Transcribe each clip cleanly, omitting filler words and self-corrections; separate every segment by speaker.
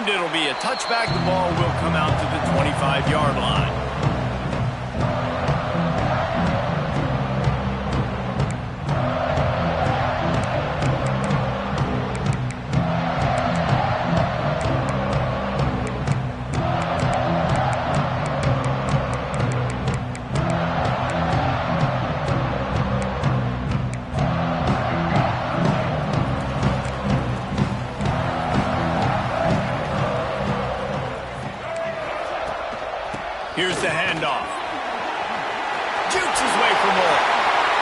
Speaker 1: And it'll be a touchback. The ball will come out to the 25-yard line. Here's the handoff. Jukes his way for more.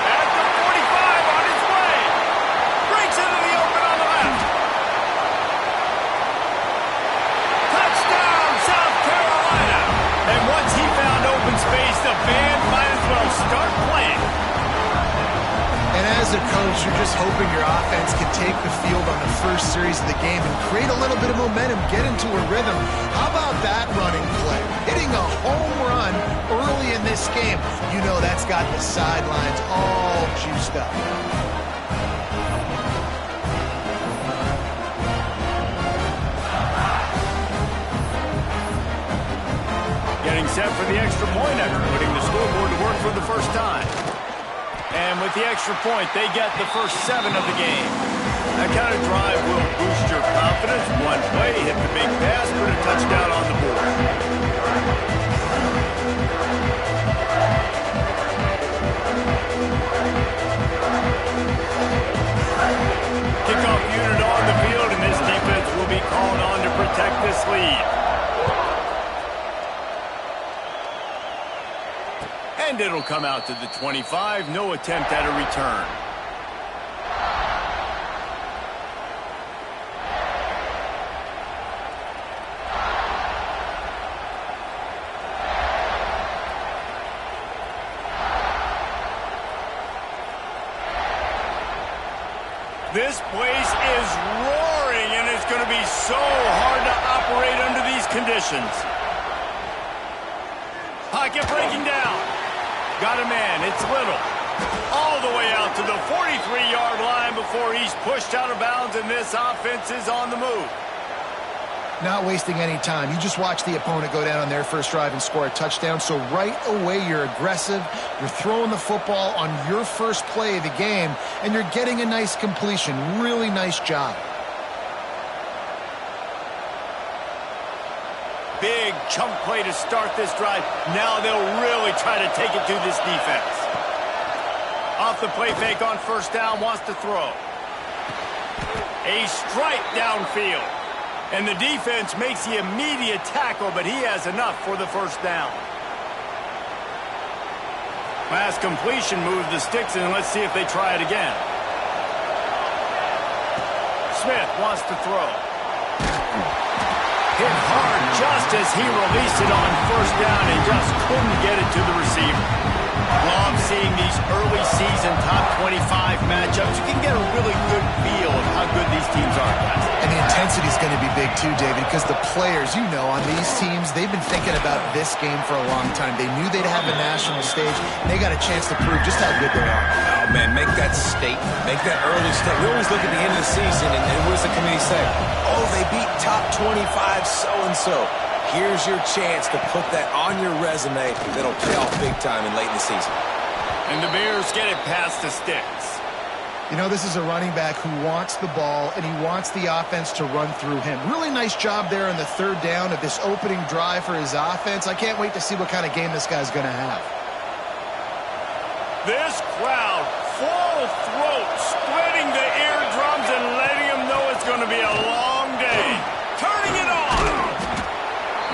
Speaker 1: At the 45 on his way. Breaks into the open on the left. Touchdown, South Carolina. And once he found open space, the band might as well start playing.
Speaker 2: And as a coach, you're just hoping your offense can take the field on the first series of the game and create a little bit of momentum, get into a rhythm. How about that running play? Hitting a home run early in this game. You know that's got the sidelines all juiced up.
Speaker 1: Getting set for the extra point after putting the scoreboard to work for the first time. And with the extra point, they get the first 7 of the game. That kind of drive will boost your confidence. One play, hit the big pass, put a touchdown on the board. Kickoff unit on the field, and this defense will be called on to protect this lead. And it'll come out to the 25. No attempt at a return. This place is roaring, and it's going to be so hard to operate under these conditions. Pocket breaking down. Got a man. It's Little. All the way out to the 43-yard line before he's pushed out of bounds, and this offense is on the move.
Speaker 2: Not wasting any time. You just watch the opponent go down on their first drive and score a touchdown. So right away, you're aggressive. You're throwing the football on your first play of the game, and you're getting a nice completion. Really nice job.
Speaker 1: Big chunk play to start this drive. Now they'll really try to take it to this defense. Off the play fake on first down, wants to throw. A strike downfield. And the defense makes the immediate tackle, but he has enough for the first down. Pass completion moves the sticks, and let's see if they try it again. Smith wants to throw. Hit hard just as he released it on first down and just couldn't get it to the receiver. Love seeing these early season top 25 matchups. You can get a really good feel of how good these teams are, guys.
Speaker 2: And the intensity is going to be big too, David, because the players, you know, on these teams, they've been thinking about this game for a long time. They knew they'd have a national stage, and they got a chance to prove just how good they are.
Speaker 3: Oh, man, make that statement. Make that early statement. We always look at the end of the season, and what does the committee say? Oh, they beat top 25 so-and-so. Here's your chance to put that on your resume that'll pay off big time in late in the season.
Speaker 1: And the Bears get it past the sticks.
Speaker 2: You know, this is a running back who wants the ball, and he wants the offense to run through him. Really nice job there on the third down of this opening drive for his offense. I can't wait to see what kind of game this guy's going to have.
Speaker 1: This crowd, full throat, splitting the eardrums and letting them know it's going to be a long day. Turning it on.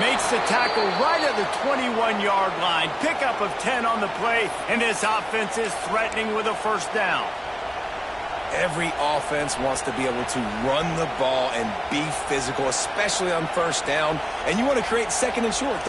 Speaker 1: Makes the tackle right at the 21-yard line. Pickup of 10 on the play, and this offense is threatening with a first down.
Speaker 3: Every offense wants to be able to run the ball and be physical, especially on first down, and you want to create second and short.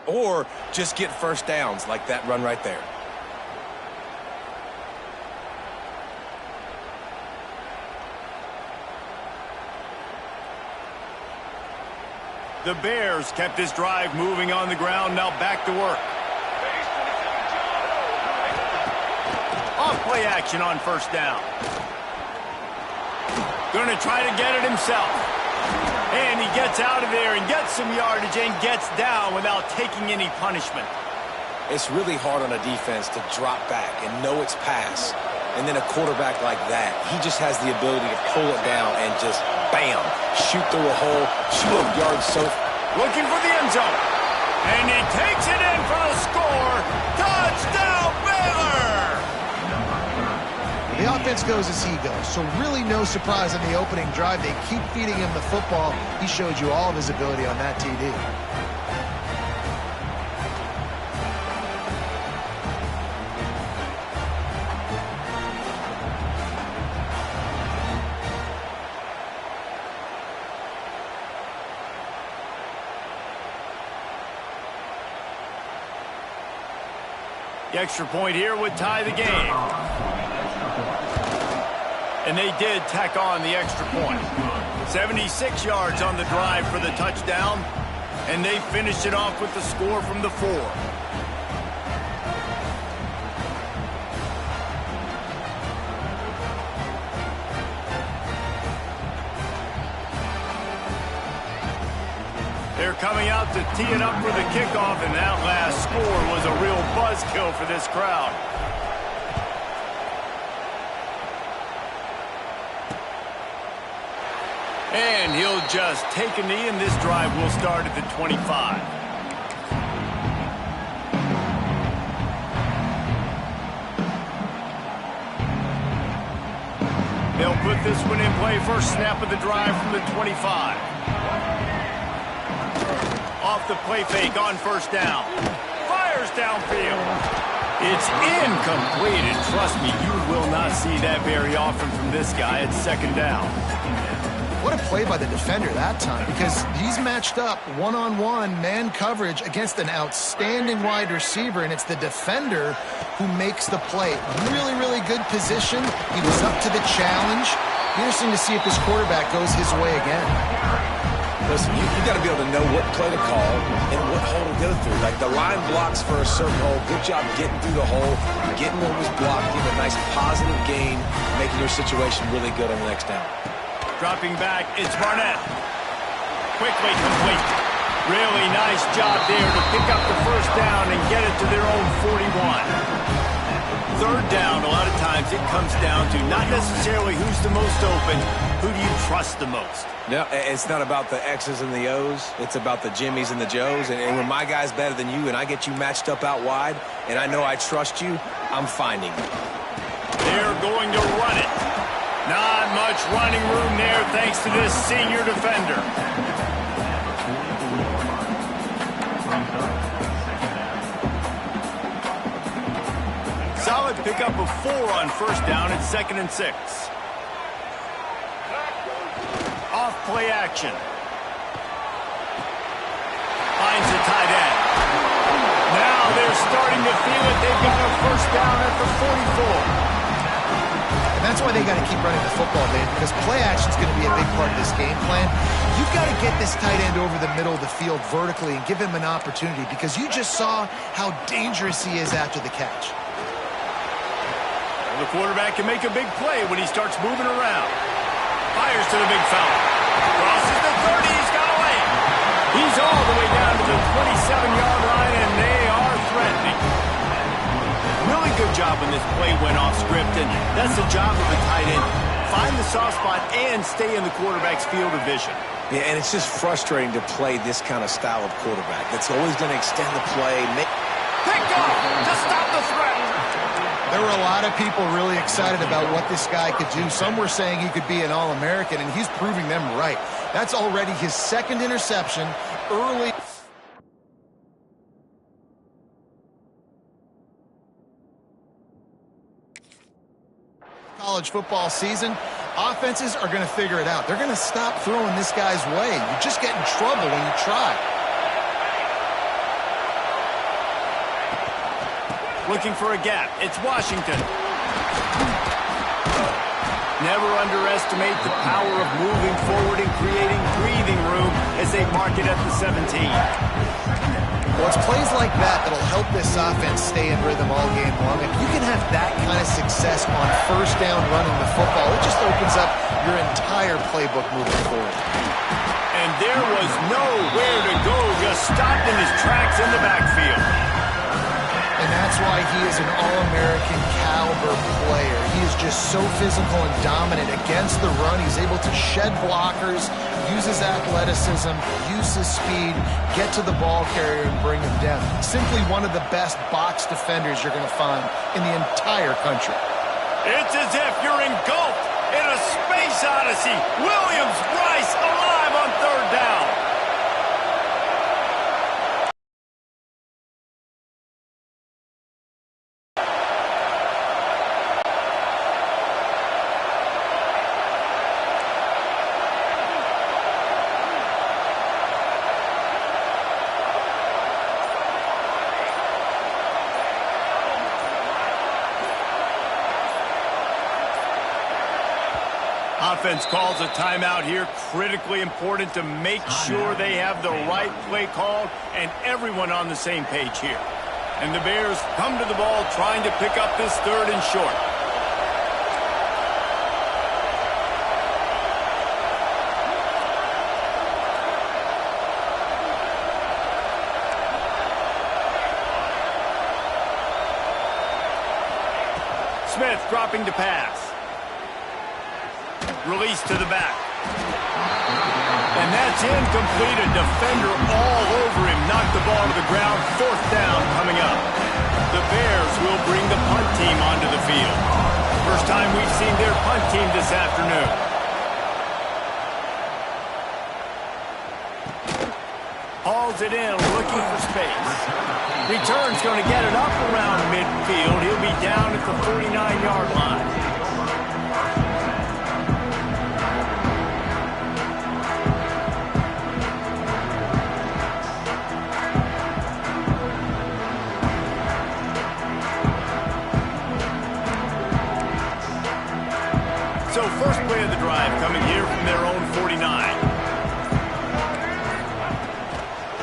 Speaker 3: or just get first downs like that run right there.
Speaker 1: The Bears kept this drive moving on the ground. Now back to work. Off play action on first down. Going to try to get it himself. And he gets out of there and gets some yardage and gets down without taking any punishment.
Speaker 3: It's really hard on a defense to drop back and know it's pass. And then a quarterback like that, he just has the ability to pull it down and just, bam, shoot through a hole, shoot a yard so.
Speaker 1: Looking for the end zone. And he takes it in for the score. Touchdown, Baylor!
Speaker 2: The offense goes as he goes, so really no surprise on the opening drive. They keep feeding him the football. He showed you all of his ability on that TD.
Speaker 1: The extra point here would tie the game. And they did tack on the extra point. 76 yards on the drive for the touchdown. And they finished it off with the score from the 4. They're coming out to tee it up for the kickoff, and that last score was a real buzzkill for this crowd. And he'll just take a knee, and this drive will start at the 25. They'll put this one in play. First snap of the drive from the 25. Off the play fake on first down. Fires downfield. It's incomplete, and trust me, you will not see that very often from this guy at second down.
Speaker 2: What a play by the defender that time, because he's matched up one-on-one man coverage against an outstanding wide receiver, and it's the defender who makes the play. Really, really good position. He was up to the challenge. Interesting to see if this quarterback goes his way again.
Speaker 3: Listen, you got to be able to know what play to call and what hole to go through. Like the line blocks for a certain hole. Good job getting through the hole, getting what was blocked, getting a nice positive gain, making your situation really good on the next down.
Speaker 1: Dropping back, it's Barnett. Quickly complete. Really nice job there to pick up the first down and get it to their own 41. Third down, a lot of times it comes down to not necessarily who's the most open, who do you trust the most?
Speaker 3: No, it's not about the X's and the O's. It's about the Jimmys and the Joes. And when my guy's better than you and I get you matched up out wide and I know I trust you, I'm finding you.
Speaker 1: They're going to run it. Not much running room there thanks to this senior defender. Solid pickup of 4 on first down at 2nd and 6. Off play action. Finds the tight end. Now they're starting to feel it. They've got a first down at the 44.
Speaker 2: And that's why they got to keep running the football, man, because play action is going to be a big part of this game plan. You've got to get this tight end over the middle of the field vertically and give him an opportunity, because you just saw how dangerous he is after the catch.
Speaker 1: The quarterback can make a big play when he starts moving around. Fires to the big fella. Crosses the 30. He's got away. He's all the way down to the 27-yard line, and they are threatening. Really good job when this play went off script, and that's the job of a tight end. Find the soft spot and stay in the quarterback's field of vision.
Speaker 3: Yeah, and it's just frustrating to play this kind of style of quarterback. That's always going to extend the play.
Speaker 1: Picked off to stop the threat.
Speaker 2: There were a lot of people really excited about what this guy could do. Some were saying he could be an All-American, and he's proving them right. That's already his 2nd interception early. College football season, offenses are going to figure it out. They're going to stop throwing this guy's way. You just get in trouble when you try.
Speaker 1: Looking for a gap. It's Washington. Never underestimate the power of moving forward and creating breathing room as they mark it at the 17.
Speaker 2: Well, it's plays like that that'll help this offense stay in rhythm all game long. If you can have that kind of success on first down running the football, it just opens up your entire playbook moving forward.
Speaker 1: And there was nowhere to go, just stopped in his tracks in the backfield.
Speaker 2: And that's why he is an All-American caliber player. He is just so physical and dominant against the run. He's able to shed blockers, use his athleticism, use his speed, get to the ball carrier and bring him down. Simply one of the best box defenders you're going to find in the entire country.
Speaker 1: It's as if you're engulfed in a space odyssey. Williams-Brice alive on third down. Offense calls a timeout here. Critically important to make sure they have the right play called and everyone on the same page here. And the Bears come to the ball trying to pick up this third and short. Smith dropping to pass. Release to the back. And that's incomplete. A defender all over him. Knocked the ball to the ground. Fourth down coming up. The Bears will bring the punt team onto the field. First time we've seen their punt team this afternoon. Hauls it in, looking for space. Return's going to get it up around midfield. He'll be down at the 49-yard line. So first play of the drive coming here from their own 49.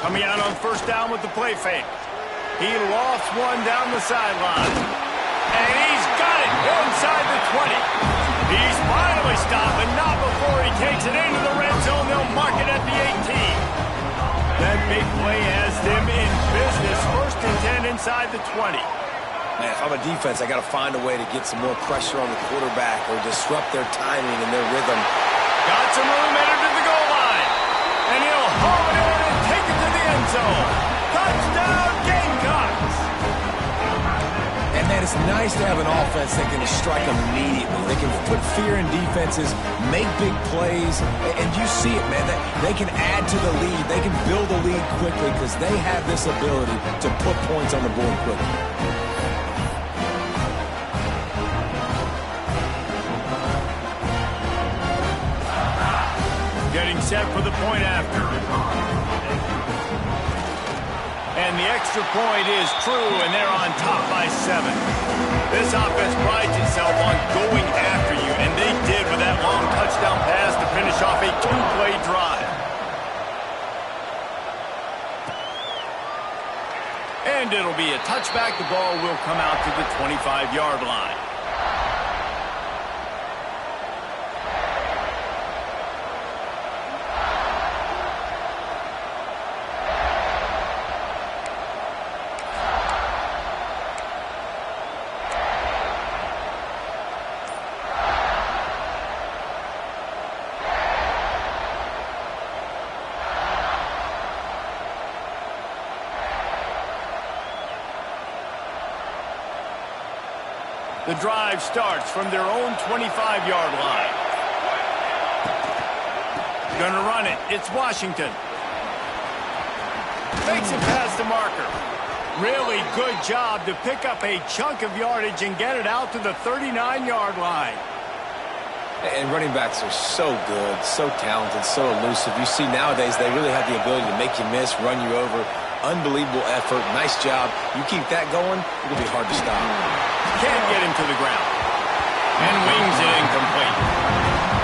Speaker 1: Coming out on first down with the play fake. He lofts one down the sideline. And he's got it inside the 20. He's finally stopped, but not before he takes it into the red zone. They'll mark it at the 18. That big play has them in business. First and 10 inside the 20.
Speaker 3: Man, if I'm a defense, I got to find a way to get some more pressure on the quarterback or disrupt their timing and their rhythm.
Speaker 1: Got some room entered to the goal line. And he'll haul it in and take it to the end zone. Touchdown, Gamecocks!
Speaker 3: And man, it's nice to have an offense that can strike immediately. They can put fear in defenses, make big plays, and you see it, man. They can add to the lead. They can build a lead quickly because they have this ability to put points on the board quickly.
Speaker 1: Getting set for the point after. And the extra point is true, and they're on top by 7. This offense prides itself on going after you, and they did with that long touchdown pass to finish off a 2-play drive. And it'll be a touchback. The ball will come out to the 25-yard line. The drive starts from their own 25-yard line. Gonna run it. It's Washington. Fakes it past the marker. Really good job to pick up a chunk of yardage and get it out to the 39-yard line.
Speaker 3: And running backs are so good, so talented, so elusive. You see nowadays they really have the ability to make you miss, run you over. Unbelievable effort. Nice job. You keep that going, it'll be hard to stop.
Speaker 1: Can't get him to the ground. And wings it incomplete.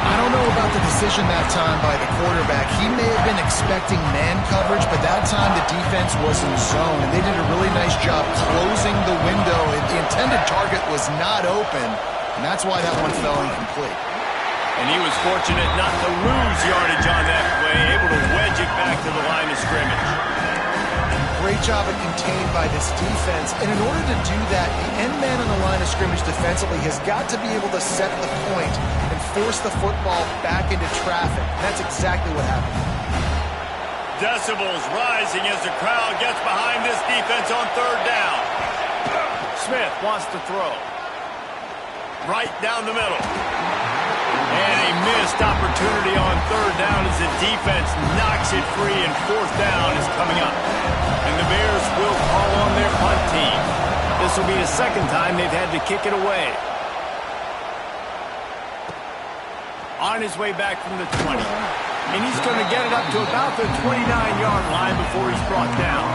Speaker 2: I don't know about the decision that time by the quarterback. He may have been expecting man coverage, but that time the defense was in zone, and they did a really nice job closing the window. The intended target was not open, and that's why that one fell incomplete.
Speaker 1: And he was fortunate not to lose yardage on that play, able to wedge it back to the line of scrimmage.
Speaker 2: Great job of contained by this defense, and in order to do that, the end man on the line of scrimmage defensively has got to be able to set the point and force the football back into traffic. That's exactly what happened.
Speaker 1: Decibels rising as the crowd gets behind this defense on third down. Smith wants to throw. Right down the middle. And a missed opportunity on third down as the defense knocks it free, and fourth down is coming up. And the Bears will call on their punt team. This will be the second time they've had to kick it away. On his way back from the 20. And he's going to get it up to about the 29-yard line before he's brought down.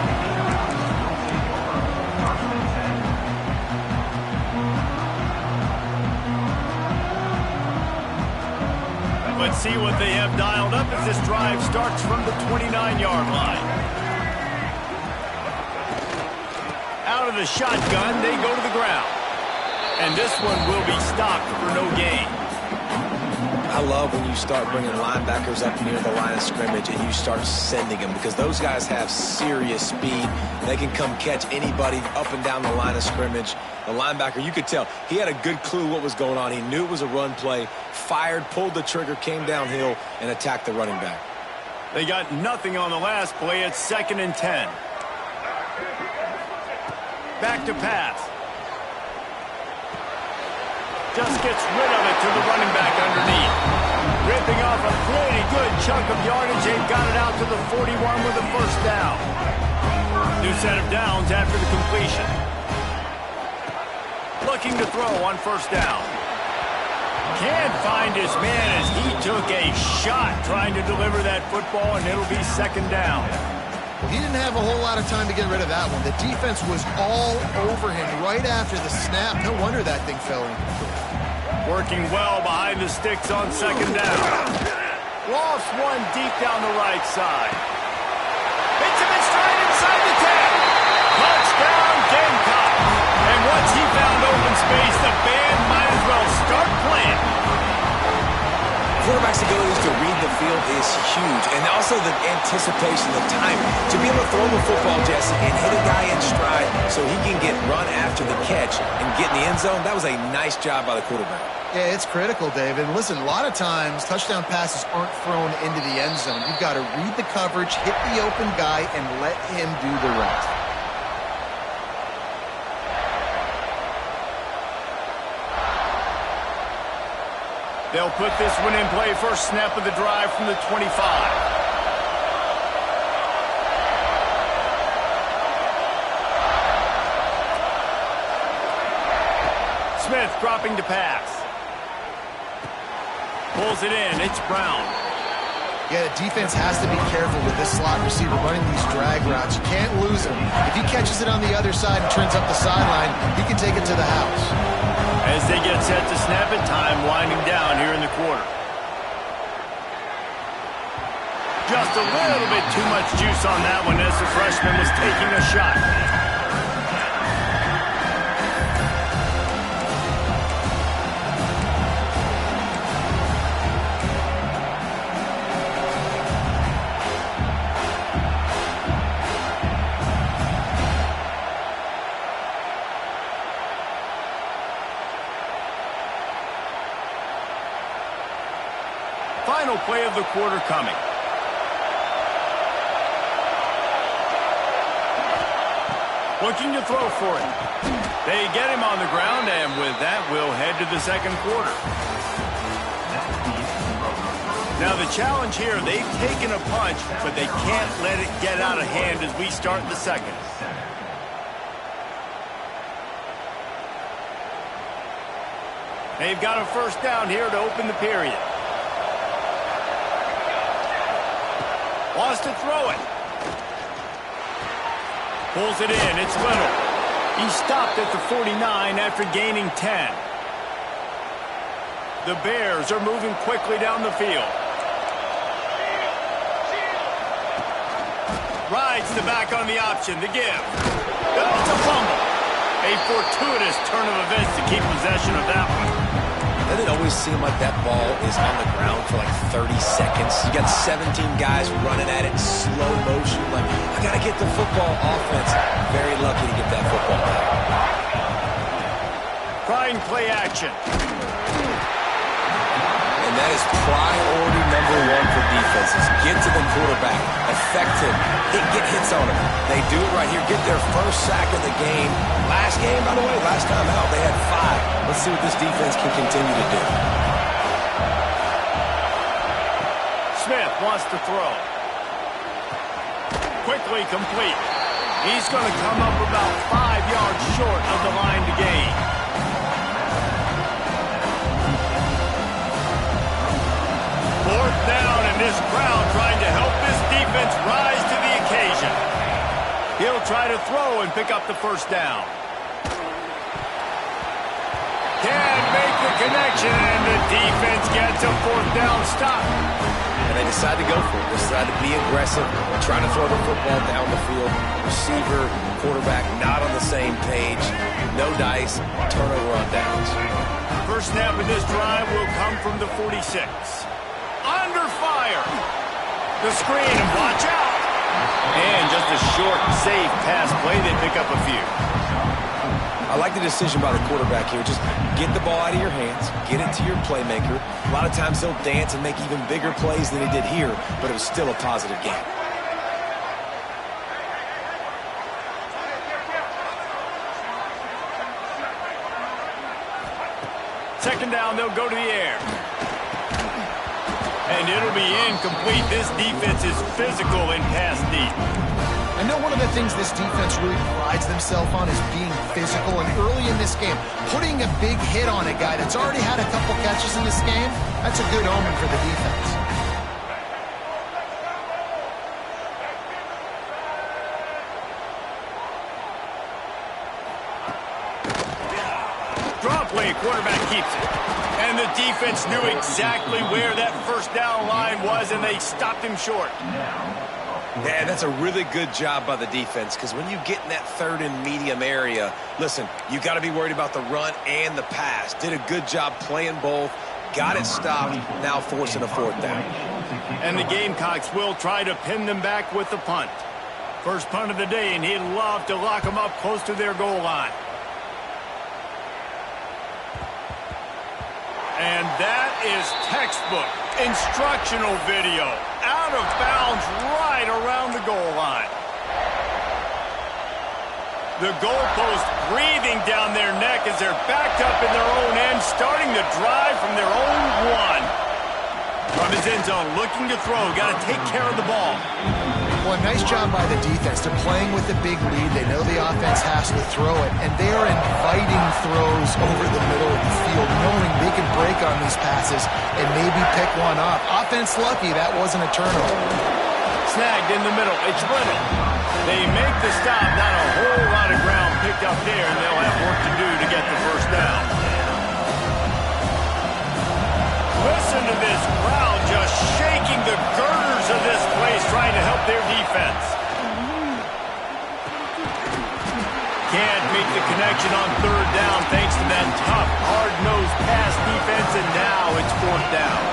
Speaker 1: Let's see what they have dialed up as this drive starts from the 29-yard line. Out of the shotgun, they go to the ground. And this one will be stopped for no gain.
Speaker 3: I love when you start bringing linebackers up near the line of scrimmage and you start sending them, because those guys have serious speed. They can come catch anybody up and down the line of scrimmage. The linebacker, you could tell, he had a good clue what was going on. He knew it was a run play, fired, pulled the trigger, came downhill, and attacked the running back.
Speaker 1: They got nothing on the last play. It's 2nd and 10. Back to pass. Just gets rid of it to the running back underneath. Ripping off a pretty good chunk of yardage. They've got it out to the 41 with a first down. New set of downs after the completion. Looking to throw on first down. Can't find his man as he took a shot trying to deliver that football, and it'll be 2nd down.
Speaker 2: He didn't have a whole lot of time to get rid of that one. The defense was all over him right after the snap. No wonder that thing fell incomplete.
Speaker 1: Working well behind the sticks on 2nd down. Lost one deep down the right side. Hits him in stride inside the 10. Touchdown, Gamecock. And once he found open space, the band might as well start playing.
Speaker 3: Quarterback's abilities to read the field is huge, and also the anticipation, the time to be able to throw the football, Jesse, and hit a guy in stride so he can get run after the catch and get in the end zone. That was a nice job by the quarterback.
Speaker 2: Yeah, it's critical, Dave. And listen, a lot of times touchdown passes aren't thrown into the end zone. You've got to read the coverage, hit the open guy, and let him do the rest.
Speaker 1: They'll put this one in play. First snap of the drive from the 25. Smith dropping to pass. Pulls it in. It's Brown.
Speaker 2: Yeah, the defense has to be careful with this slot receiver running these drag routes. You can't lose him. If he catches it on the other side and turns up the sideline, he can take it to the house.
Speaker 1: As they get set to snap it, time winding down here in the quarter. Just a little bit too much juice on that one as the freshman was taking a shot. Final play of the quarter coming. Looking to throw for it. They get him on the ground, and with that, we'll head to the second quarter. Now the challenge here, they've taken a punch, but they can't let it get out of hand as we start the second. They've got a first down here to open the period. Wants to throw it. Pulls it in. It's Little. He stopped at the 49 after gaining 10. The Bears are moving quickly down the field. Rides the back on the option. The give. It's a fumble. A fortuitous turn of events to keep possession of that one.
Speaker 3: Doesn't it always seem like that ball is on the ground for like 30 seconds? You got 17 guys running at it in slow motion. Like, I got to get the football. Offense, very lucky to get that football back.
Speaker 1: Trying play action.
Speaker 3: And that is priority number one for defenses. Get to the quarterback. Affect him. Get hits on him. They do it right here. Get their first sack of the game. Last game, by the way, last time out, they had 5. Let's see what this defense can continue to do.
Speaker 1: Smith wants to throw. Quickly complete. He's going to come up about 5 yards short of the line to gain. Fourth down, and this crowd trying to help this defense rise to the occasion. He'll try to throw and pick up the first down. Can't make the connection, and the defense gets a fourth down stop.
Speaker 3: And they decide to go for it. They decide to be aggressive, trying to throw the football down the field. Receiver, quarterback, not on the same page. No dice, turnover on downs.
Speaker 1: First snap of this drive will come from the 46. Under fire. The screen, and watch out. And just a short, safe pass play. They pick up a few.
Speaker 3: I like the decision by the quarterback here. Just get the ball out of your hands, get it to your playmaker. A lot of times he'll dance and make even bigger plays than he did here, but it was still a positive game.
Speaker 1: Second down, they'll go to the air. And it'll be incomplete. This defense is physical and pass deep.
Speaker 2: I know one of the things this defense really prides themselves on is being physical, and early in this game, putting a big hit on a guy that's already had a couple catches in this game, that's a good omen for the defense.
Speaker 1: Draw play, quarterback keeps it. And the defense knew exactly where that first down line was, and they stopped him short.
Speaker 3: Yeah, that's a really good job by the defense, because when you get in that third and medium area, listen, you got to be worried about the run and the pass. Did a good job playing both, got it stopped, now forcing a fourth down.
Speaker 1: And the Gamecocks will try to pin them back with the punt. First punt of the day, and he'd love to lock them up close to their goal line. And that is textbook instructional video. Out of bounds right around the goal line. The goalpost breathing down their neck as they're backed up in their own end, starting to drive from their own one. From his end zone, looking to throw. Got to take care of the ball.
Speaker 2: Well, nice job by the defense. They're playing with a big lead. They know the offense has to throw it, and they are inviting throws over the middle of the field, knowing they can break on these passes and maybe pick one off. Offense lucky, that wasn't a turnover.
Speaker 1: Snagged in the middle. It's Little. They make the stop. Not a whole lot of ground picked up there, and they'll have work to do to get the first down. Listen to this crowd just shaking the girders of this place, trying to help their defense. Can't make the connection on third down thanks to that tough, hard-nosed pass defense, and now it's fourth down.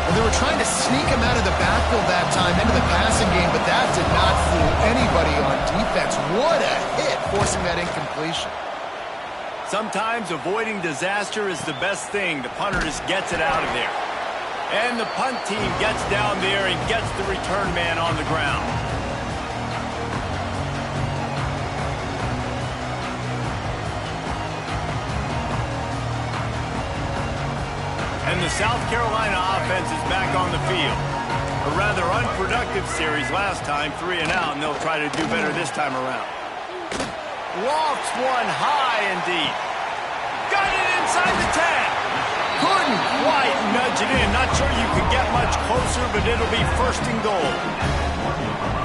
Speaker 2: Well, they were trying to sneak him out of the backfield that time into the passing game, but that did not fool anybody on defense. What a hit, forcing that incompletion.
Speaker 1: Sometimes avoiding disaster is the best thing. The punter just gets it out of there. And the punt team gets down there and gets the return man on the ground. And the South Carolina offense is back on the field. A rather unproductive series last time, 3 and out, and they'll try to do better this time around. Lofts one high and deep. Got it inside the 10. Couldn't quite nudge it in. Not sure you could get much closer, but it'll be first and goal.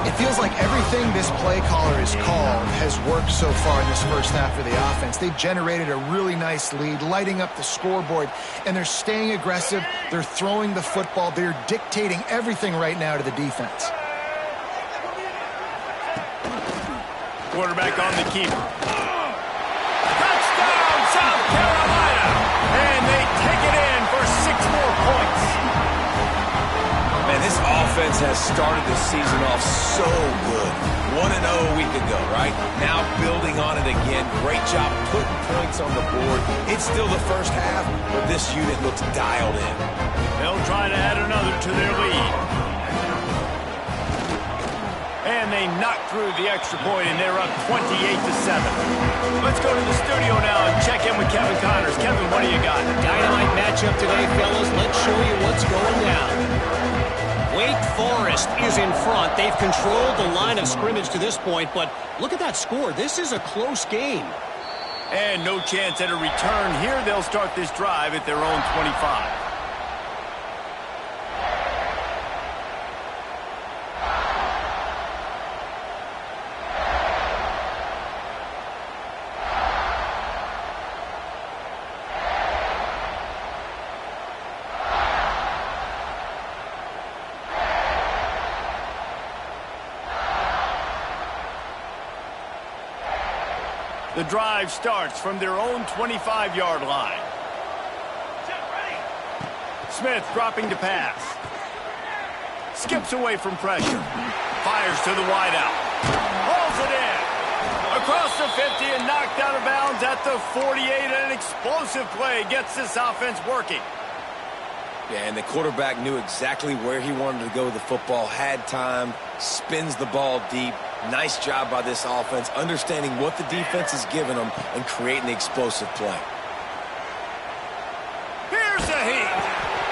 Speaker 2: It feels like everything this play caller has called has worked so far in this first half of the offense. They've generated a really nice lead, lighting up the scoreboard, and they're staying aggressive. They're throwing the football. They're dictating everything right now to the defense.
Speaker 1: Quarterback on the keeper. Touchdown, South Carolina! And they take it in for 6 more points.
Speaker 3: Man, this offense has started the season off so good. 1-0 a week ago, right? Now building on it again. Great job putting points on the board. It's still the first half, but this unit looks dialed in.
Speaker 1: They'll try to add another to their lead. And they knock through the extra point, and they're up 28-7. Let's go to the studio now and check in with Kevin Connors. Kevin, what do you got?
Speaker 4: Dynamite matchup today, fellas. Let's show you what's going down. Wake Forest is in front. They've controlled the line of scrimmage to this point, but look at that score. This is a close game.
Speaker 1: And no chance at a return here. They'll start this drive at their own 25. The drive starts from their own 25-yard line. Smith dropping to pass. Skips away from pressure. Fires to the wideout. Hauls it in. Across the 50 and knocked out of bounds at the 48. An explosive play gets this offense working.
Speaker 3: Yeah, and the quarterback knew exactly where he wanted to go with the football, had time, spins the ball deep. Nice job by this offense, understanding what the defense is giving them and creating the explosive play.
Speaker 1: Here's a hit.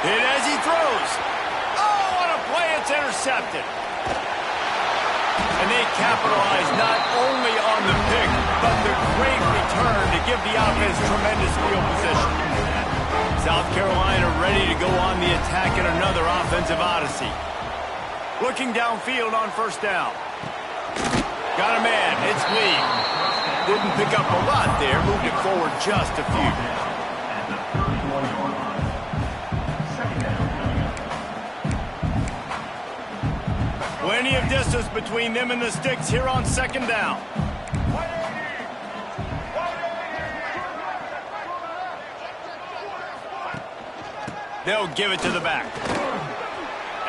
Speaker 1: Hit as he throws. Oh, what a play. It's intercepted. And they capitalize not only on the pick, but the great return to give the offense tremendous field position. South Carolina ready to go on the attack in another offensive odyssey. Looking downfield on first down. Got a man. It's Lee. Didn't pick up a lot there. Moved it forward just a few. Plenty of distance between them and the sticks here on second down. They'll give it to the back.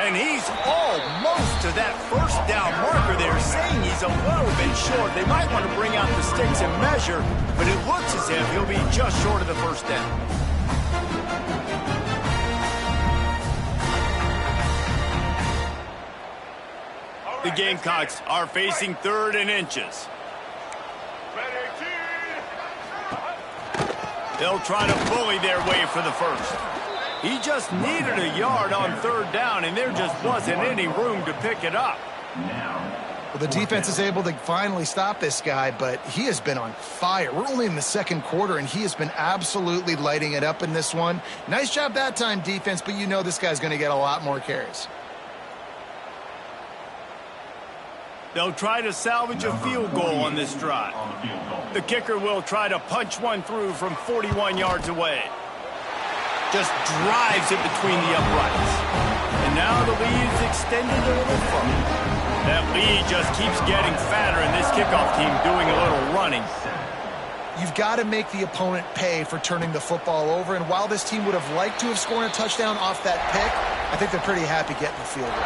Speaker 1: And he's almost to that first down marker there, saying he's a little bit short. They might want to bring out the sticks and measure, but it looks as if he'll be just short of the first down. The Gamecocks are facing 3rd and inches. They'll try to bully their way for the first. He just needed a yard on 3rd down, and there just wasn't any room to pick it up.
Speaker 2: Well, the defense is able to finally stop this guy, but he has been on fire. We're only in the second quarter, and he has been absolutely lighting it up in this one. Nice job that time, defense, but you know this guy's going to get a lot more carries.
Speaker 1: They'll try to salvage a field goal on this drive. The kicker will try to punch one through from 41 yards away. Just drives it between the uprights. And now the lead is extended a little further. That lead just keeps getting fatter, and this kickoff team doing a little running.
Speaker 2: You've got to make the opponent pay for turning the football over, and while this team would have liked to have scored a touchdown off that pick, I think they're pretty happy getting the field goal.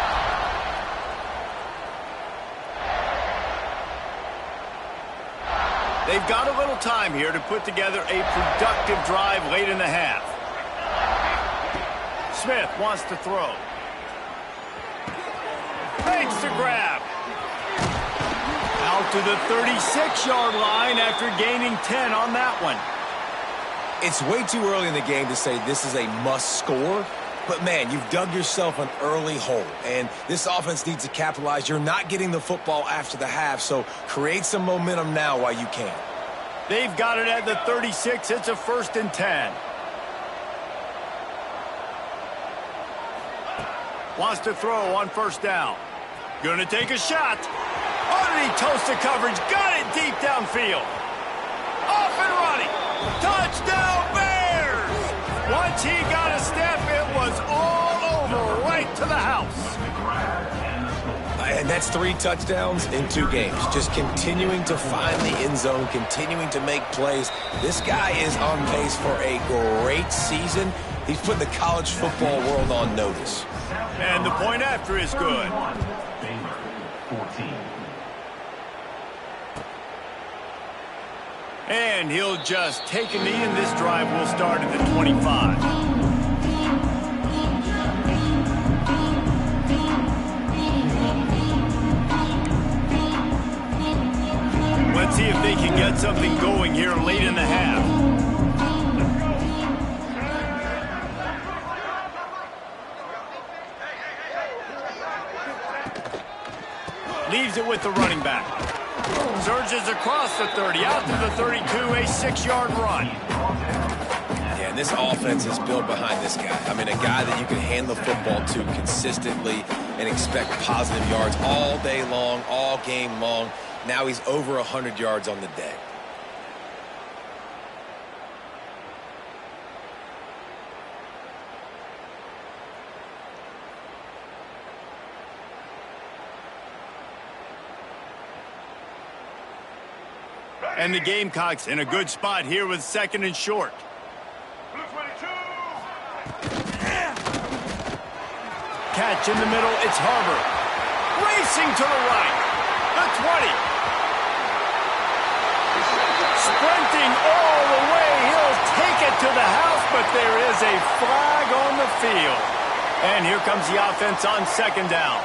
Speaker 1: They've got a little time here to put together a productive drive late in the half. Smith wants to throw. Makes the grab. Out to the 36-yard line after gaining 10 on that one.
Speaker 3: It's way too early in the game to say this is a must score, but man, you've dug yourself an early hole, and this offense needs to capitalize. You're not getting the football after the half, so create some momentum now while you can.
Speaker 1: They've got it at the 36. It's a 1st and 10. Wants to throw on first down. Gonna take a shot. Oh, did he toast the coverage? Got it deep downfield. Off and running. Touchdown, Bears! Once he got a step, it was all over, right to the house.
Speaker 3: And that's 3 touchdowns in 2 games. Just continuing to find the end zone, continuing to make plays. This guy is on pace for a great season. He's putting the college football world on notice.
Speaker 1: And the point after is good. And he'll just take a knee, and this drive will start at the 25. Let's see if they can get something going here late in the half. Leaves it with the running back. Surges across the 30, out to the 32, a 6-yard run.
Speaker 3: Yeah, and this offense is built behind this guy. I mean, a guy that you can hand the football to consistently and expect positive yards all day long, all game long. Now he's over 100 yards on the day.
Speaker 1: And the Gamecocks in a good spot here with 2nd and short. Catch in the middle, it's Harbor. Racing to the right. The 20. Sprinting all the way. He'll take it to the house, but there is a flag on the field. And here comes the offense on 2nd down.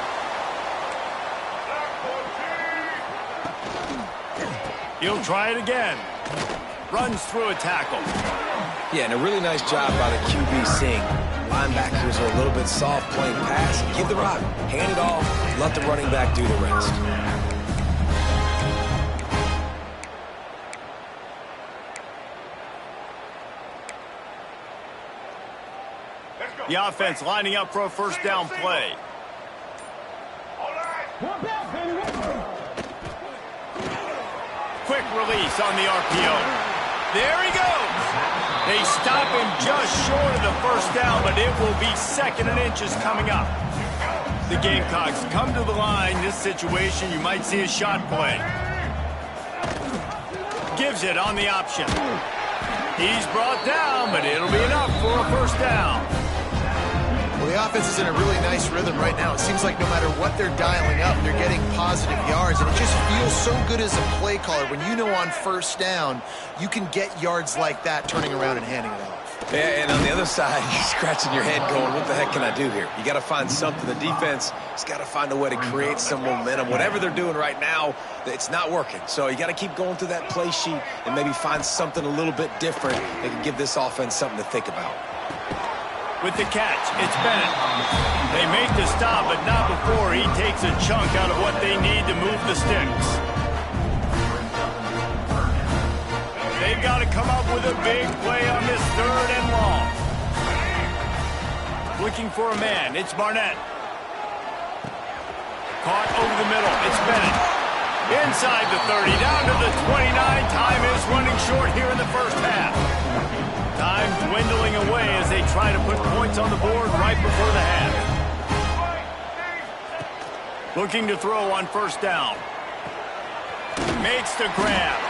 Speaker 1: He'll try it again. Runs through a tackle.
Speaker 3: Yeah, and a really nice job by the QB seeing linebackers are a little bit soft playing pass. Give the rock, hand it off, let the running back do the rest.
Speaker 1: The offense lining up for a 1st down play. Quick release on the RPO. There he goes. They stop him just short of the 1st down, but it will be 2nd and inches coming up. The Gamecocks come to the line. This situation, you might see a shot play. Gives it on the option. He's brought down, but it'll be enough for a 1st down.
Speaker 2: Well, the offense is in a really nice rhythm right now. It seems like no matter what they're dialing up, they're getting positive yards, and it just feels so good as a play caller when you know on 1st down you can get yards like that turning around and handing it off.
Speaker 3: Yeah, and on the other side, you're scratching your head going, what the heck can I do here? You got to find something. The defense has got to find a way to create some momentum. Whatever they're doing right now, it's not working. So you got to keep going through that play sheet and maybe find something a little bit different that can give this offense something to think about.
Speaker 1: With the catch, it's Bennett. They make the stop, but not before he takes a chunk out of what they need to move the sticks. They've got to come up with a big play on this 3rd and long. Looking for a man, it's Barnett. Caught over the middle, it's Bennett. Inside the 30, down to the 29. Time is running short here in the 1st half. Time dwindling away as they try to put points on the board right before the half. Looking to throw on 1st down. Makes the grab.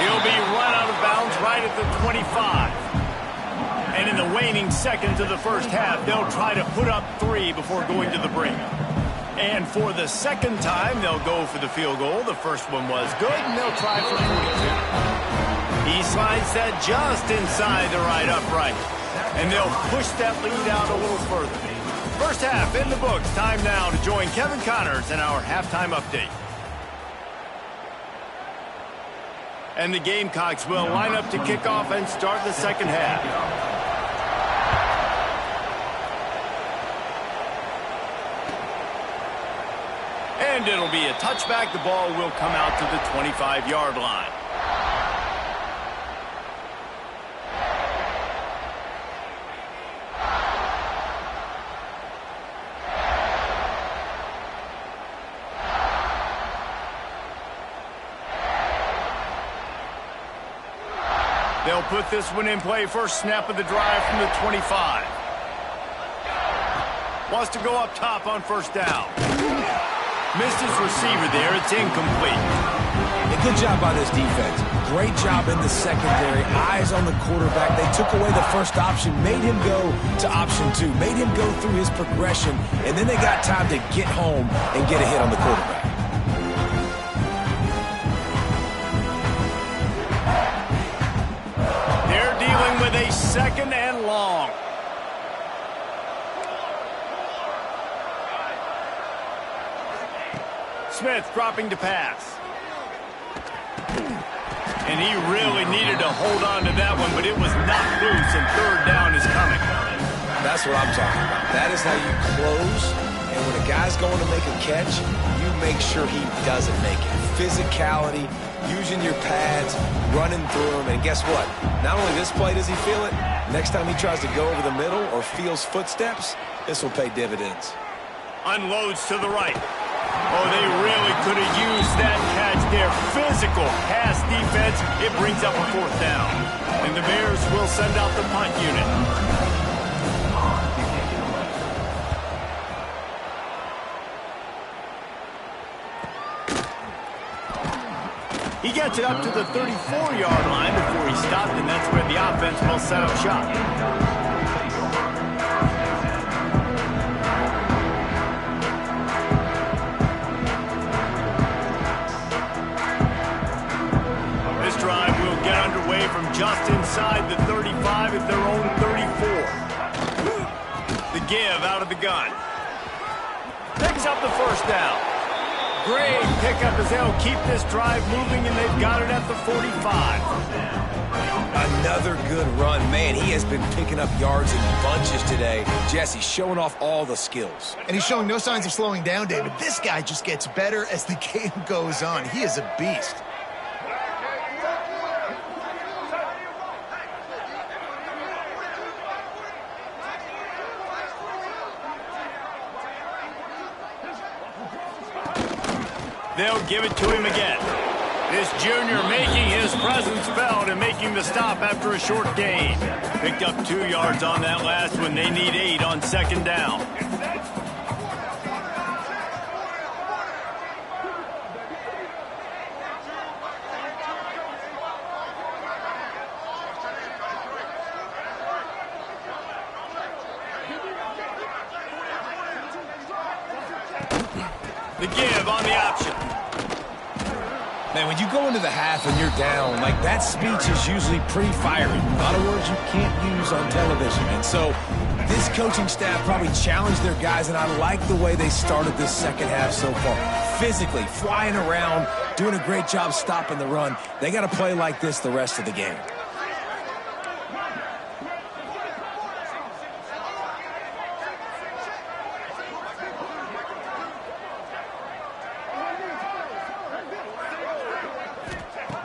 Speaker 1: He'll be run out of bounds right at the 25. And in the waning seconds of the 1st half, they'll try to put up 3 before going to the break. And for the 2nd time, they'll go for the field goal. The first one was good, and they'll try for 42. He slides that just inside the right upright. And they'll push that lead out a little further. 1st half in the books. Time now to join Kevin Connors in our halftime update. And the Gamecocks will line up to kick off and start the 2nd half. And it'll be a touchback. The ball will come out to the 25-yard line. They'll put this one in play. First snap of the drive from the 25. Wants to go up top on first down. Missed his receiver there. It's incomplete.
Speaker 3: A good job by this defense. Great job in the secondary. Eyes on the quarterback. They took away the first option, made him go to option 2, made him go through his progression, and then they got time to get home and get a hit on the quarterback.
Speaker 1: They're dealing with a second and long. Smith dropping to pass. And he really needed to hold on to that one, but it was knocked loose, and third down is coming.
Speaker 3: That's what I'm talking about. That is how you close, and when a guy's going to make a catch, you make sure he doesn't make it. Physicality, using your pads, running through them, and guess what? Not only this play does he feel it, next time he tries to go over the middle or feels footsteps, this will pay dividends.
Speaker 1: Unloads to the right. Oh, they really could have used that catch there. Physical pass defense. It brings up a fourth down. And the Bears will send out the punt unit. He gets it up to the 34-yard line before he stopped, and that's where the offense will set up shop. From just inside the 35 at their own 34. The give out of the gun. Picks up the first down. Great pickup as they'll keep this drive moving, and they've got it at the 45.
Speaker 3: Another good run. Man, he has been picking up yards in bunches today. Jesse showing off all the skills.
Speaker 2: And he's showing no signs of slowing down, David. This guy just gets better as the game goes on. He is a beast.
Speaker 1: They'll give it to him again. This junior making his presence felt and making the stop after a short gain. Picked up 2 yards on that last one. They need 8 on second down. The give on the option.
Speaker 3: Man, when you go into the half and you're down, like that speech is usually pretty fiery. A lot of words you can't use on television. And so this coaching staff probably challenged their guys, and I like the way they started this second half so far. Physically, flying around, doing a great job stopping the run. They got to play like this the rest of the game.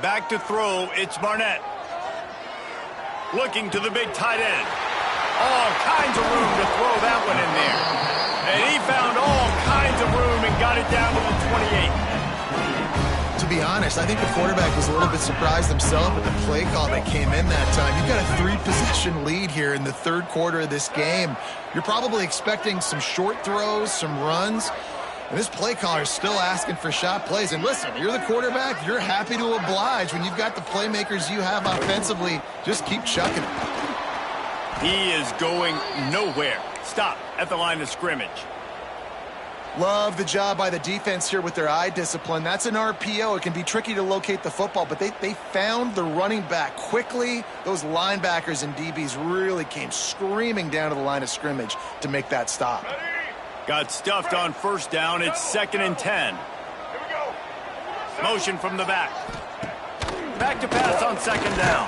Speaker 1: Back to throw, it's Barnett. Looking to the big tight end. All kinds of room to throw that one in there. And he found all kinds of room and got it down to the 28.
Speaker 2: To be honest, I think the quarterback was a little bit surprised himself at the play call that came in that time. You've got a 3-possession lead here in the third quarter of this game. You're probably expecting some short throws, some runs. And this play caller is still asking for shot plays. And listen, you're the quarterback. You're happy to oblige. When you've got the playmakers you have offensively, just keep chucking it.
Speaker 1: He is going nowhere. Stop at the line of scrimmage.
Speaker 2: Love the job by the defense here with their eye discipline. That's an RPO. It can be tricky to locate the football, but they found the running back quickly. Those linebackers and DBs really came screaming down to the line of scrimmage to make that stop.
Speaker 1: Got stuffed on first down. It's 2nd and 10. Motion from the back. Back to pass on second down.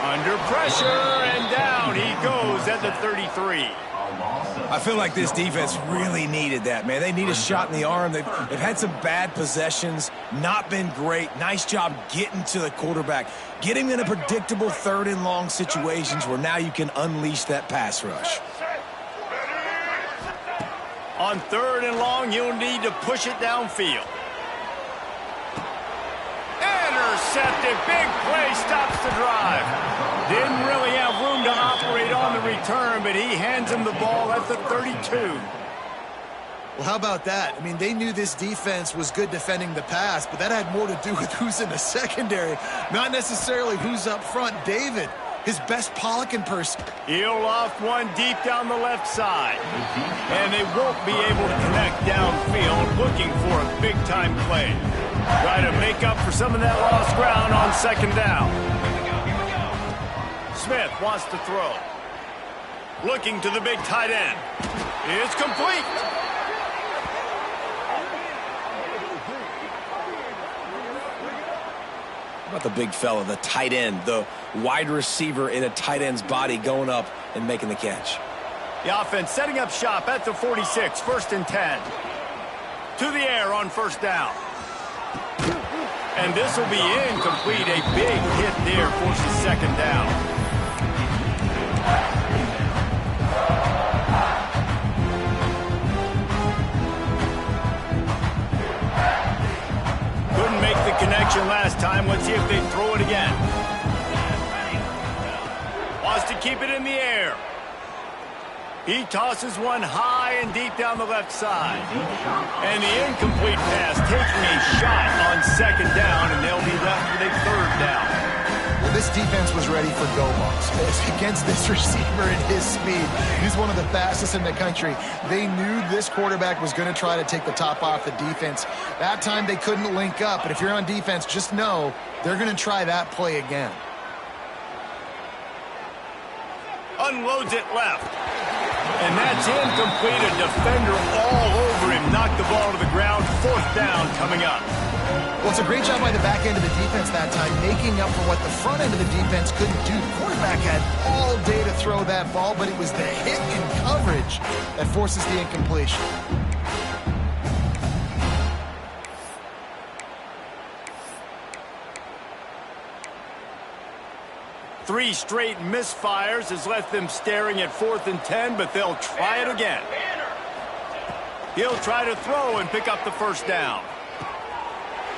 Speaker 1: Under pressure, and down he goes at the 33.
Speaker 3: I feel like this defense really needed that, man. They need a shot in the arm. They've had some bad possessions, not been great. Nice job getting to the quarterback, getting in a predictable 3rd and long situations where now you can unleash that pass rush.
Speaker 1: On 3rd and long, you'll need to push it downfield. intercepted. Big play stops the drive. Didn't really have room to operate on the return, but he hands him the ball at the 32.
Speaker 2: Well, how about that? I mean, they knew this defense was good defending the pass, but that had more to do with who's in the secondary, not necessarily who's up front. David, his best Pollock in person.
Speaker 1: He'll loft one deep down the left side. And they won't be able to connect downfield, looking for a big-time play. Try to make up for some of that lost ground on second down. Smith wants to throw. Looking to the big tight end. It's complete.
Speaker 3: How about the big fella, the tight end, the wide receiver in a tight end's body going up and making the catch?
Speaker 1: The offense setting up shop at the 46, 1st and 10. To the air on first down. And this will be incomplete. A big hit there forces second down. Couldn't make the connection last time. Let's see if they throw it again. Wants to keep it in the air. He tosses one high and deep down the left side. And the incomplete pass taking a shot on second down, and they'll be left with a third down.
Speaker 2: Well, this defense was ready for go-balls against this receiver and his speed. He's one of the fastest in the country. They knew this quarterback was going to try to take the top off the defense. That time they couldn't link up, but if you're on defense, just know they're going to try that play again.
Speaker 1: Unloads it left. And that's incomplete. A defender all over him. Knocked the ball to the ground. 4th down coming up.
Speaker 2: Well, it's a great job by the back end of the defense that time, making up for what the front end of the defense couldn't do. The quarterback had all day to throw that ball, but it was the hit in coverage that forces the incompletion.
Speaker 1: Three straight misfires has left them staring at 4th and 10, but they'll try it again. He'll try to throw and pick up the first down.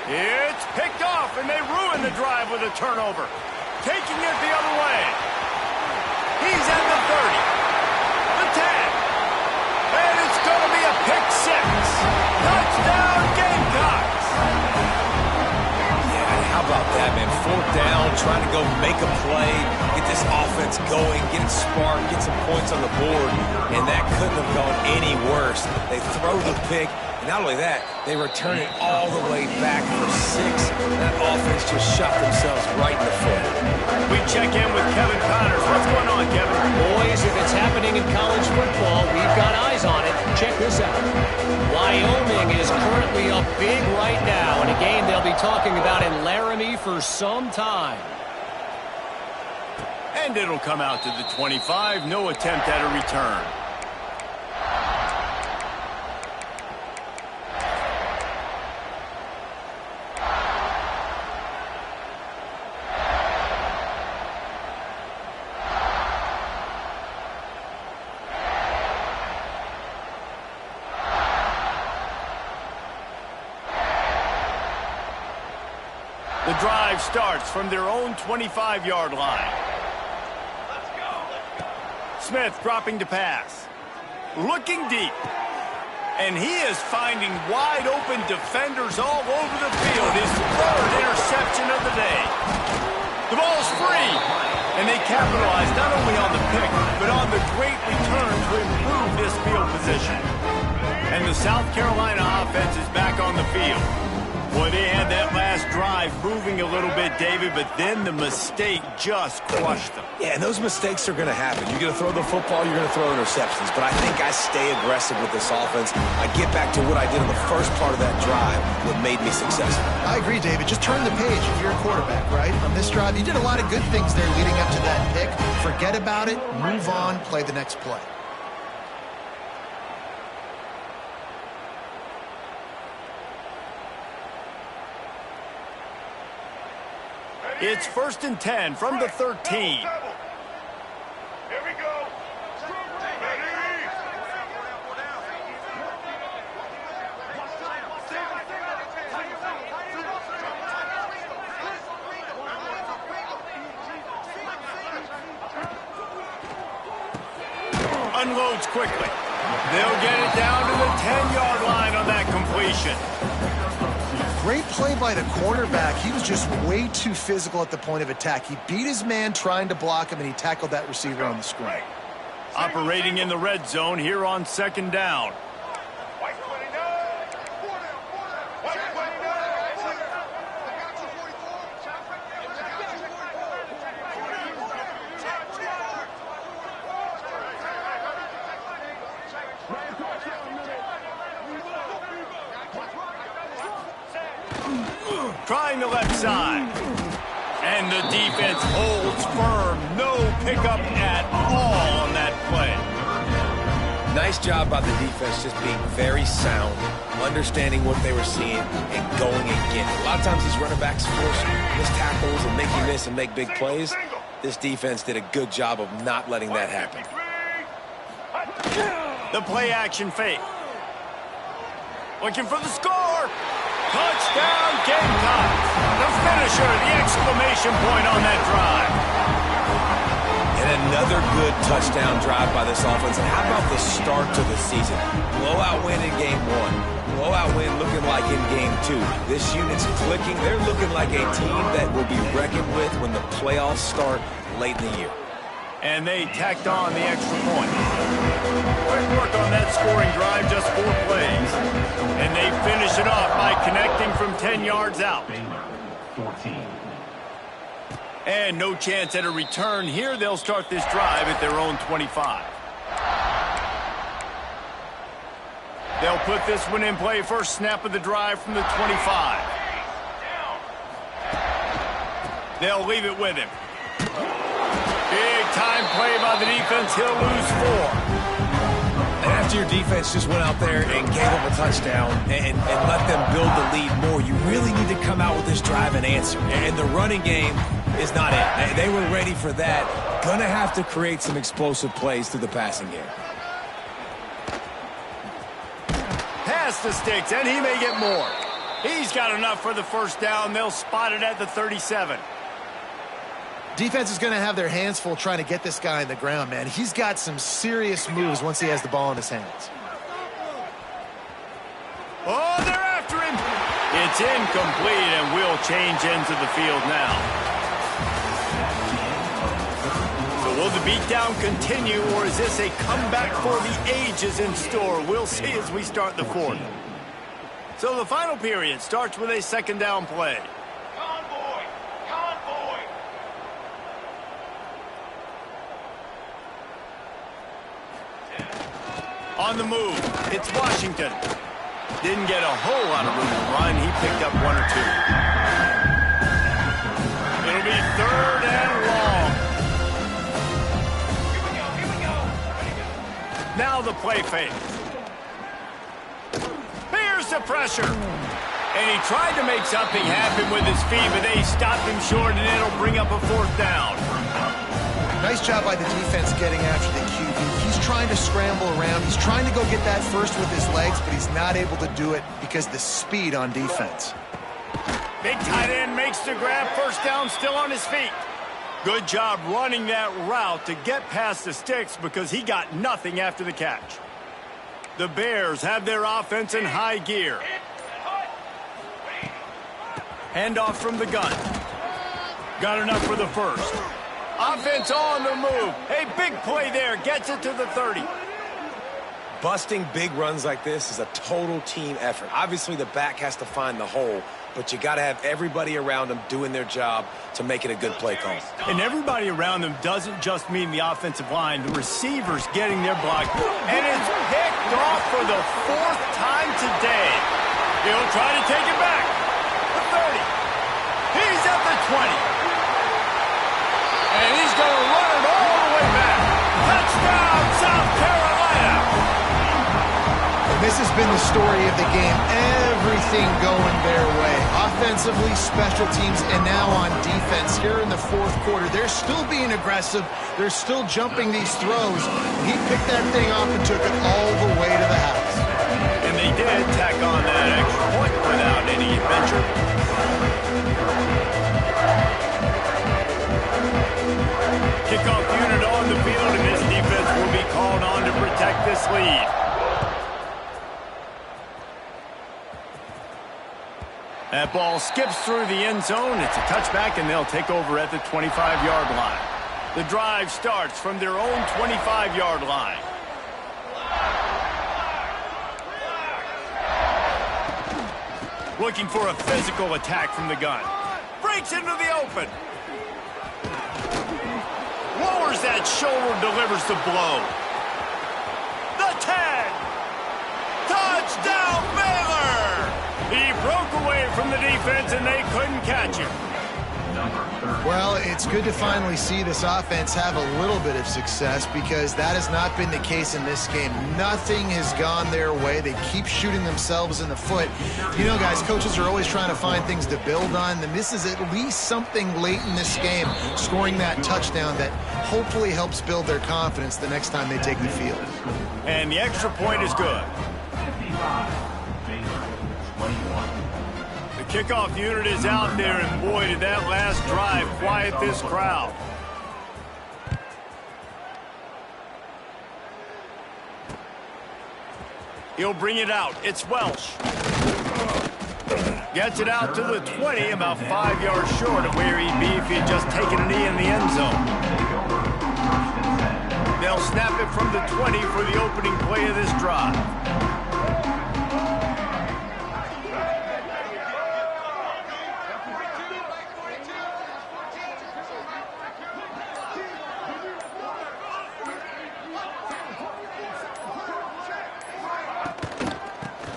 Speaker 1: It's picked off, and they ruin the drive with a turnover. Taking it the other way. He's at the 30. The 10. And it's going to be a pick six. Touchdown, Gamecocks.
Speaker 3: How about that, man? 4th down, trying to go make a play, get this offense going, get it sparked, get some points on the board, and that couldn't have gone any worse. They throw the pick, and not only that, they return it all the way back for 6. That offense just shot themselves right in the foot.
Speaker 1: We check in with Kevin Connors. What's going on, Kevin?
Speaker 4: Boys, if it's happening in college football, we've got eyes on it. Check this out. Wyoming is currently up big right now in a game they'll be talking about in Laramie for some time.
Speaker 1: And it'll come out to the 25. No attempt at a return. The drive starts from their own 25-yard line. Smith dropping to pass. Looking deep. And he is finding wide-open defenders all over the field. His 3rd interception of the day. The ball's free. And they capitalize not only on the pick, but on the great return to improve this field position. And the South Carolina offense is back on the field. Boy, they had that last drive moving a little bit, David, but then the mistake just crushed them.
Speaker 3: Yeah, and those mistakes are going to happen. You're going to throw the football, you're going to throw interceptions. But I think I stay aggressive with this offense. I get back to what I did in the first part of that drive, what made me successful.
Speaker 2: I agree, David. Just turn the page if you're a quarterback, right? On this drive, you did a lot of good things there leading up to that pick. Forget about it, move on, play the next play.
Speaker 1: It's 1st and 10 from the 13.
Speaker 5: Here we go. Ready?
Speaker 1: Unloads quickly. They'll get it down to the 10-yard line on that completion.
Speaker 2: Great play by the cornerback. He was just way too physical at the point of attack. He beat his man trying to block him, and he tackled that receiver on the screen.
Speaker 1: Operating in the red zone here on second down. Trying the left side. And the defense holds firm. No pickup at all on that play.
Speaker 3: Nice job by the defense just being very sound, understanding what they were seeing, and going and getting it. A lot of times these running backs force missed tackles and make you miss and make big plays. This defense did a good job of not letting that happen.
Speaker 1: The play action fake. Looking for the score. Touchdown, Gamecocks. The finisher, the exclamation point on that drive.
Speaker 3: And another good touchdown drive by this offense. And how about the start to the season? Blowout win in game 1. Blowout win looking like in game 2. This unit's clicking. They're looking like a team that will be reckoned with when the playoffs start late in the year.
Speaker 1: And they tacked on the extra point. Quick work on that scoring drive, just 4 plays. And they finish it off by connecting from 10 yards out.
Speaker 5: Baylor, 14.
Speaker 1: And no chance at a return here. They'll start this drive at their own 25. They'll put this one in play. First snap of the drive from the 25. They'll leave it with him. Big time play by the defense. He'll lose 4.
Speaker 3: And after your defense just went out there and gave up a touchdown and let them build the lead more, you really need to come out with this drive and answer. And the running game is not it. They were ready for that. Gonna have to create some explosive plays through the passing game.
Speaker 1: Pass the sticks, and he may get more. He's got enough for the first down. They'll spot it at the 37.
Speaker 2: Defense is going to have their hands full trying to get this guy on the ground, man. He's got some serious moves once he has the ball in his hands.
Speaker 1: Oh, they're after him. It's incomplete, and we'll change ends of the field now. So will the beatdown continue, or is this a comeback for the ages in store? We'll see as we start the 4th. So the final period starts with a second down play. On the move, it's Washington. Didn't get a whole lot of room to run. He picked up 1 or 2. It'll be 3rd and long. Here we go. Now the play fake. Here's the pressure. And he tried to make something happen with his feet, but they stopped him short, and it'll bring up a 4th down.
Speaker 2: Nice job by the defense getting after the QB. He's trying to scramble around. He's trying to go get that first with his legs, but he's not able to do it because of the speed on defense.
Speaker 1: Big tight end makes the grab. First down, still on his feet. Good job running that route to get past the sticks because he got nothing after the catch. The Bears have their offense in high gear. Handoff from the gun. Got enough for the first. Offense on the move. A big play there. Gets it to the 30.
Speaker 3: Busting big runs like this is a total team effort. Obviously, the back has to find the hole, but you got to have everybody around them doing their job to make it a good play call.
Speaker 1: And everybody around them doesn't just mean the offensive line. The receivers getting their block. And it's picked off for the 4th time today. He'll try to take it back. The 30. He's at the 20. And he's going to run it all the way back. Touchdown, South Carolina.
Speaker 2: And this has been the story of the game. Everything going their way. Offensively, special teams, and now on defense here in the 4th quarter. They're still being aggressive. They're still jumping these throws. He picked that thing off and took it all the way to the house.
Speaker 1: And they did tack on that extra point without any adventure. Kickoff unit on the field, and this defense will be called on to this lead. That ball skips through the end zone. It's a touchback, and they'll take over at the 25-yard line. The drive starts from their own 25-yard line. Looking for a physical attack from the gun. Breaks into the open. Lowers that shoulder, delivers the blow. The 10. Touchdown, Baylor! He broke away from the defense, and they couldn't catch him.
Speaker 2: Well, it's good to finally see this offense have a little bit of success because that has not been the case in this game. Nothing has gone their way. They keep shooting themselves in the foot. You know, guys, coaches are always trying to find things to build on, and this is at least something late in this game, scoring that touchdown that hopefully helps build their confidence the next time they take the field.
Speaker 1: And the extra point is good. Kickoff unit is out there, and boy, did that last drive quiet this crowd. He'll bring it out. It's Welsh. Gets it out to the 20, about 5 yards short of where he'd be if he'd just taken a knee in the end zone. They'll snap it from the 20 for the opening play of this drive.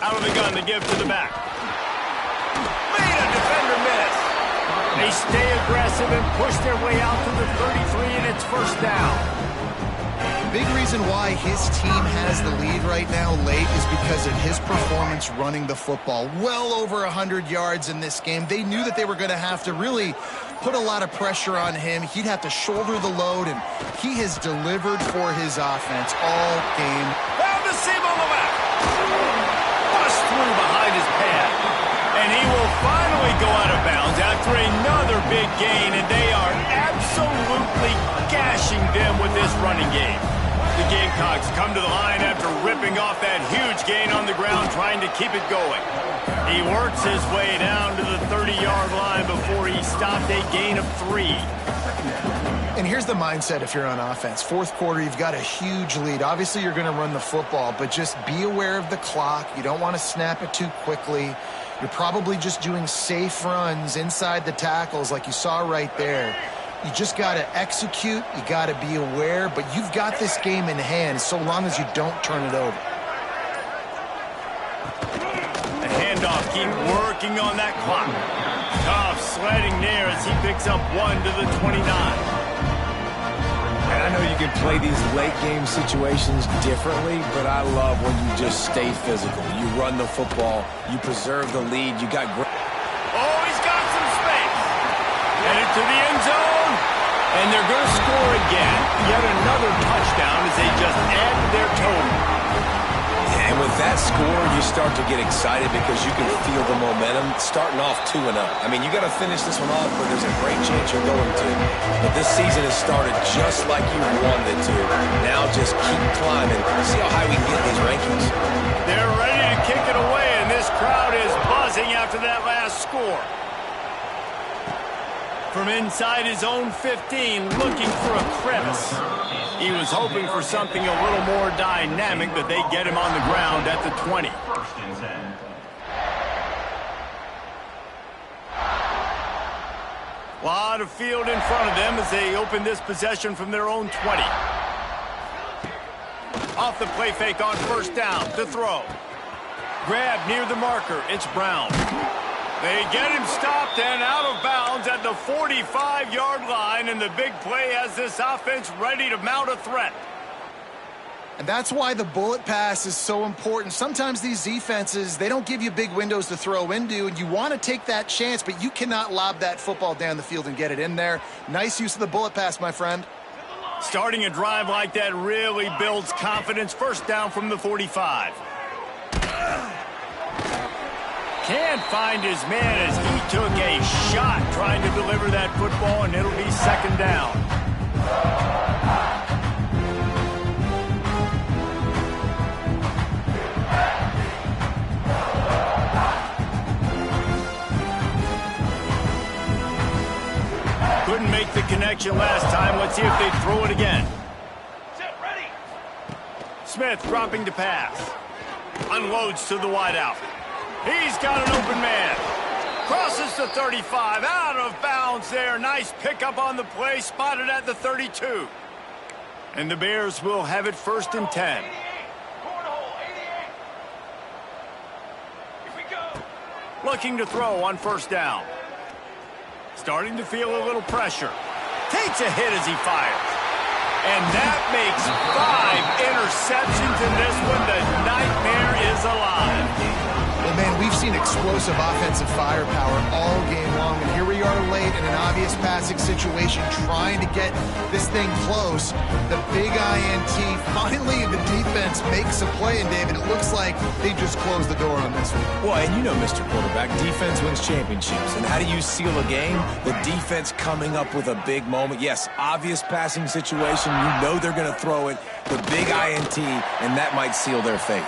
Speaker 1: Out of the gun to give to the back. Made a defender miss. They stay aggressive and push their way out to the 33, and it's first down.
Speaker 2: Big reason why his team has the lead right now late is because of his performance running the football. Well over 100 yards in this game. They knew that they were going to have to really put a lot of pressure on him. He'd have to shoulder the load, and he has delivered for his offense all game.
Speaker 1: Found the seam on the left. Through behind his pad, and he will finally go out of bounds after another big gain, and they are absolutely gashing them with this running game. The Gamecocks come to the line after ripping off that huge gain on the ground, trying to keep it going. He works his way down to the 30-yard line before he stopped a gain of 3.
Speaker 2: And here's the mindset if you're on offense. Fourth quarter, you've got a huge lead. Obviously, you're going to run the football, but just be aware of the clock. You don't want to snap it too quickly. You're probably just doing safe runs inside the tackles like you saw right there. You just got to execute. You got to be aware, but you've got this game in hand so long as you don't turn it over.
Speaker 1: The handoff, keep working on that clock. Tough sledding there as he picks up 1 to the 29.
Speaker 3: And I know you can play these late game situations differently, but I love when you just stay physical. You run the football, you preserve the lead, you got great.
Speaker 1: Oh, he's got some space. Headed to the end zone, and they're going to score again. Yet another touchdown as they just add to their total.
Speaker 3: And with that score, you start to get excited because you can feel the momentum starting off 2-0. I mean, you got to finish this one off, but there's a great chance you're going to. But this season has started just like you wanted it to. Now just keep climbing. See how high we can get in these rankings.
Speaker 1: They're ready to kick it away, and this crowd is buzzing after that last score. From inside his own 15, looking for a crevice. He was hoping for something a little more dynamic, but they get him on the ground at the 20. A lot of field in front of them as they open this possession from their own 20. Off the play fake on first down to throw. Grab near the marker. It's Brown. They get him stopped and out of bounds at the 45-yard line, and the big play has this offense ready to mount a threat.
Speaker 2: And that's why the bullet pass is so important. Sometimes these defenses, they don't give you big windows to throw into, and you want to take that chance, but you cannot lob that football down the field and get it in there. Nice use of the bullet pass, my friend.
Speaker 1: Starting a drive like that really builds confidence. First down from the 45. Can't find his man as he took a shot trying to deliver that football, and it'll be second down. connection last time. Let's see if they throw it again.
Speaker 5: Set, ready.
Speaker 1: Smith dropping to pass. Unloads to the wideout. He's got an open man. Crosses to 35. Out of bounds there. Nice pickup on the play. Spotted at the 32. And the Bears will have it 1st and 10.
Speaker 5: 88. Cornhole, 88. Here we go.
Speaker 1: Looking to throw on 1st down. Starting to feel a little pressure. Takes a hit as he fires. And that makes 5 interceptions in this one. The nightmare is alive.
Speaker 2: Well, man, we've seen explosive offensive firepower all game long, and here we are late in an obvious passing situation trying to get this thing close. The big INT, finally the defense makes a play, and David, it looks like they just closed the door on this one.
Speaker 3: Well, and you know, Mr. Quarterback, defense wins championships. And how do you seal a game? The defense coming up with a big moment. Yes, obvious passing situation. You know they're going to throw it. The big INT, and that might seal their fate.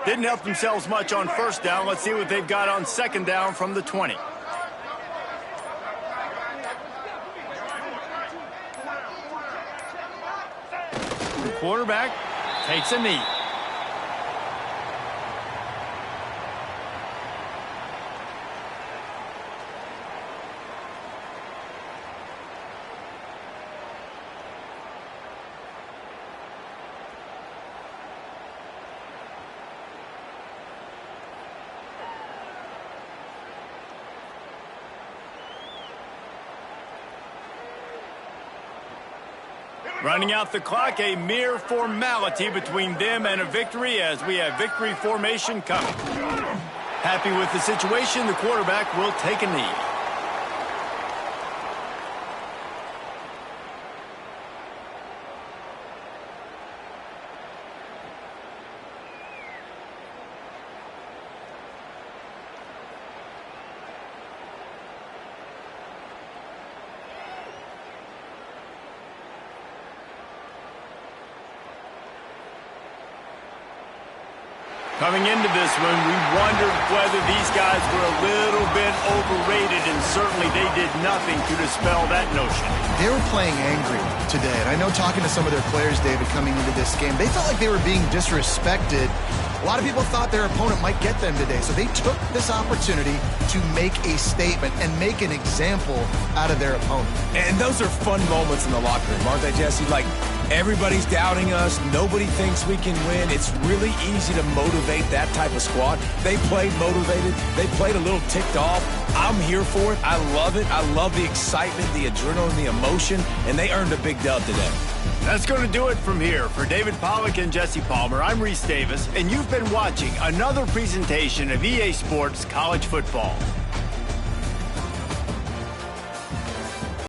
Speaker 1: Didn't help themselves much on 1st down. Let's see what they've got on 2nd down from the 20. The quarterback takes a knee. Running out the clock, a mere formality between them and a victory as we have victory formation coming. Happy with the situation, the quarterback will take a knee. Coming into this one, we wondered whether these guys were a little bit overrated, and certainly they did nothing to dispel that notion.
Speaker 2: They were playing angry today, and I know talking to some of their players, David, coming into this game, they felt like they were being disrespected. A lot of people thought their opponent might get them today, so they took this opportunity to make a statement and make an example out of their opponent.
Speaker 3: And those are fun moments in the locker room, aren't they, Jesse? Like, everybody's doubting us. Nobody thinks we can win. It's really easy to motivate that type of squad. They played motivated. They played a little ticked off. I'm here for it. I love it. I love the excitement, the adrenaline, the emotion, and they earned a big dub today.
Speaker 1: That's going to do it from here. For David Pollack and Jesse Palmer, I'm Reese Davis, and you've been watching another presentation of EA Sports College Football.